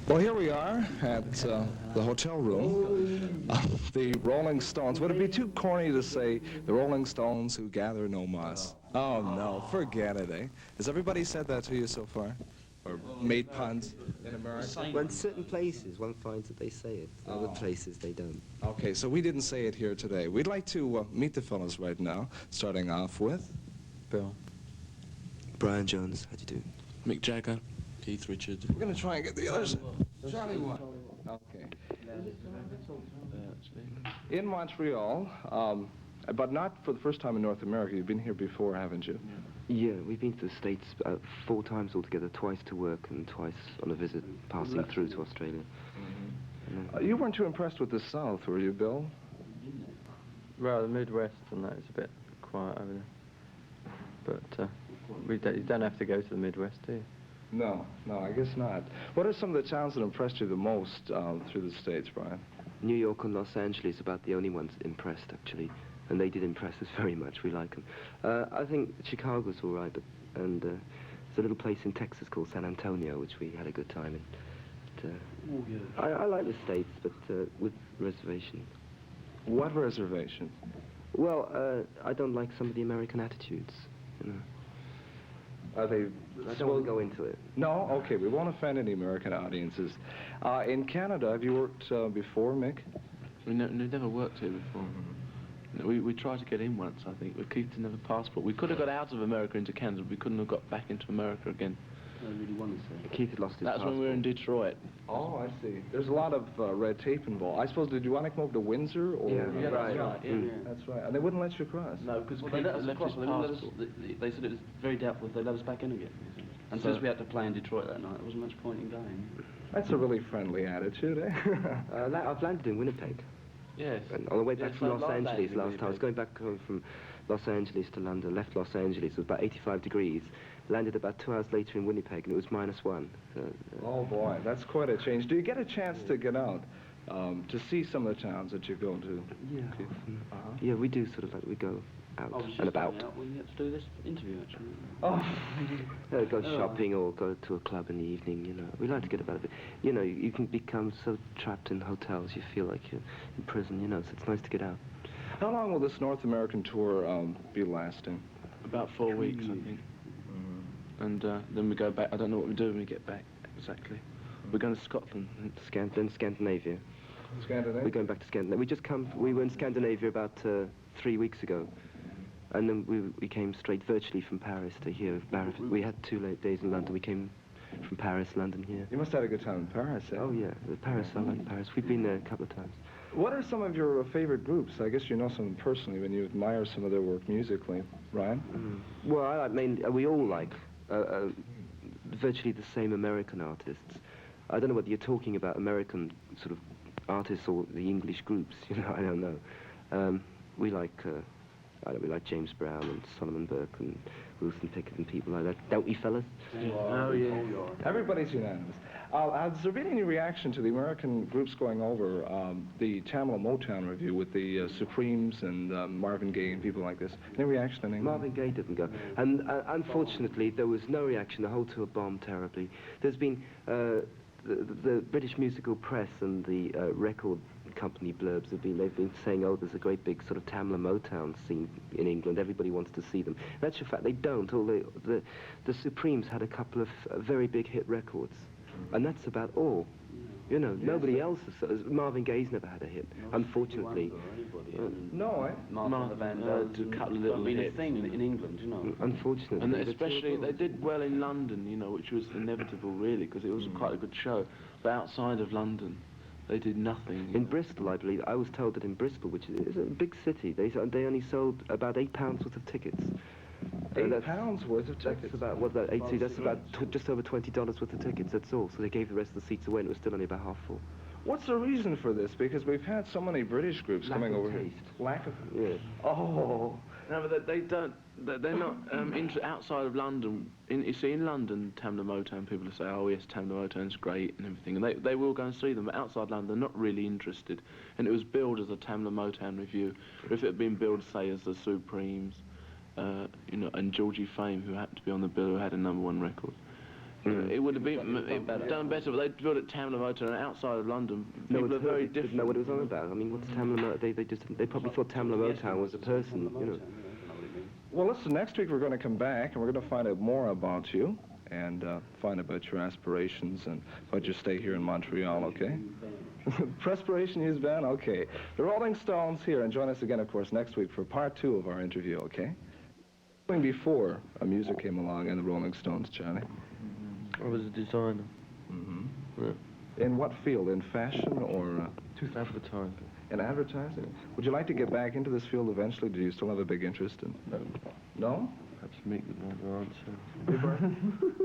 Well, here we are at the hotel room. The Rolling Stones. Would it be too corny to say the Rolling Stones who gather no moss? Oh, no, forget it, eh? Has everybody said that to you so far? Or made puns in America? Well, in certain places, one finds that they say it. Other places, they don't. Okay, so we didn't say it here today. We'd like to meet the fellas right now, starting off with... Bill. Brian Jones, how do you do? Mick Jagger. Keith Richards. We're going to try and get the others. Charlie what? Okay. In Montreal, but not for the first time in North America. You've been here before, haven't you? Yeah, we've been to the States 4 times altogether, twice to work and twice on a visit passing through to Australia. You weren't too impressed with the South, were you, Bill? Well, the Midwest and that is a bit quiet over there. But you don't have to go to the Midwest, do you? No, I guess not. What are some of the towns that impressed you the most through the States, Brian? New York and Los Angeles, about the only ones impressed, actually. And they did impress us very much. We like them. I think Chicago's all right, and there's a little place in Texas called San Antonio, which we had a good time in. But, I like the States, but with reservations. What reservations? Well, I don't like some of the American attitudes, you know. Are they... I don't want to go into it. No? Okay, we won't offend any American audiences. In Canada, have you worked before, Mick? We never worked here before. We tried to get in once, I think, but Keith didn't have a passport. We could have got out of America into Canada, but we couldn't have got back into America again. I really wanted to. Keith had lost his That's passport. when we were in Detroit. Oh, I see. There's a lot of red tape involved. I suppose, did you want to come over to Windsor? Or... Yeah, right. Yeah. That's right. And they wouldn't let you cross. No, because Well, Keith they had let us left across, his but they wouldn't passport. let us, they said it was very doubtful if they let us back in again. And since we had to play in Detroit that night, there wasn't much point in going. That's a really friendly attitude, eh? I've landed in Winnipeg. Yes. And on the way back Yes, from I Los love Angeles that. last time, I was going back from Los Angeles to London, left Los Angeles, it was about 85 degrees, landed about 2 hours later in Winnipeg, and it was -1. Oh, boy, that's quite a change. Do you get a chance to get out to see some of the towns that you go to? Yeah, yeah, we do sort of like, we go out I was just and about. going out when we had to do this interview, actually. Oh, Go shopping or go to a club in the evening, you know. We like to get about a bit. You know, you can become so trapped in hotels, you feel like you're in prison, you know, so it's nice to get out. how long will this North American tour be lasting? About 4 weeks, I think. And then we go back. I don't know what we do when we get back, exactly. We're going to Scotland. Then Scandinavia. Scandinavia? We're going back to Scandinavia. We were in Scandinavia about 3 weeks ago. And then we came straight virtually from Paris to here. We had 2 late days in London. We came from Paris, London here. You must have had a good time in Paris, eh? Oh yeah, Paris, I like Paris. We've been there a couple of times. What are some of your favorite groups? I guess you know some of them personally when you admire some of their work musically. Ryan? Well, I mean, we all like virtually the same American artists. I don't know whether you're talking about American sort of artists or the English groups, you know, I don't know. We like James Brown and Solomon Burke and Wilson Pickett and people like that. Don't we, fellas? Oh, yeah. Everybody's unanimous. Has there been any reaction to the American groups going over the Tamla Motown review with the Supremes and Marvin Gaye and people like this? Any reaction in England? Marvin Gaye didn't go. And unfortunately, there was no reaction. The whole tour bombed terribly. There's been the British musical press and the record company blurbs they've been saying, oh, there's a great big sort of Tamla Motown scene in England, everybody wants to see them. In actual fact, they don't, although the Supremes had a couple of very big hit records, and that's about all. You know, nobody else has, Marvin Gaye's never had a hit, unfortunately. No, eh? Martha Van to cut a little been a hits, thing you know. in England, you know. Unfortunately. And especially, they did well in London, you know, which was inevitable, really, because it was quite a good show. But outside of London, they did nothing. In Bristol, I believe, I was told that in Bristol, which is a big city, they only sold about £8 worth of tickets. £8 worth of tickets? That's about, that's about just over $20 worth of tickets, that's all. So they gave the rest of the seats away and it was still only about half full. What's the reason for this? Because we've had so many British groups Lack coming of over taste. here. Lack of... Yeah. Oh. No, but they don't. They're not outside of London. You see, in London, Tamla Motown people say, "Oh yes, Tamla Motown's great" and everything, and they will go and see them. But outside London, they're not really interested. And it was billed as a Tamla Motown review. Or if it had been billed, say, as the Supremes, you know, and Georgie Fame, who happened to be on the bill, who had a #1 record, It would have been done better, but they built it Tamla Motown outside of London. No, People are very didn't different. know what it was on about. I mean, what's Tamla Motown? They probably thought Tamla Motown was a person, you know. Well, listen, next week we're going to come back and we're going to find out more about you and find about your aspirations and about your stay here in Montreal, okay? Perspiration News Band, okay. The Rolling Stones here, and join us again, of course, next week for part 2 of our interview, okay? Before music came along and the Rolling Stones, Johnny. I was a designer. Mm-hmm. Yeah. In what field? In fashion or Advertising. in advertising? Would you like to get back into this field eventually? Do you still have a big interest in? No? Perhaps meet with another answer.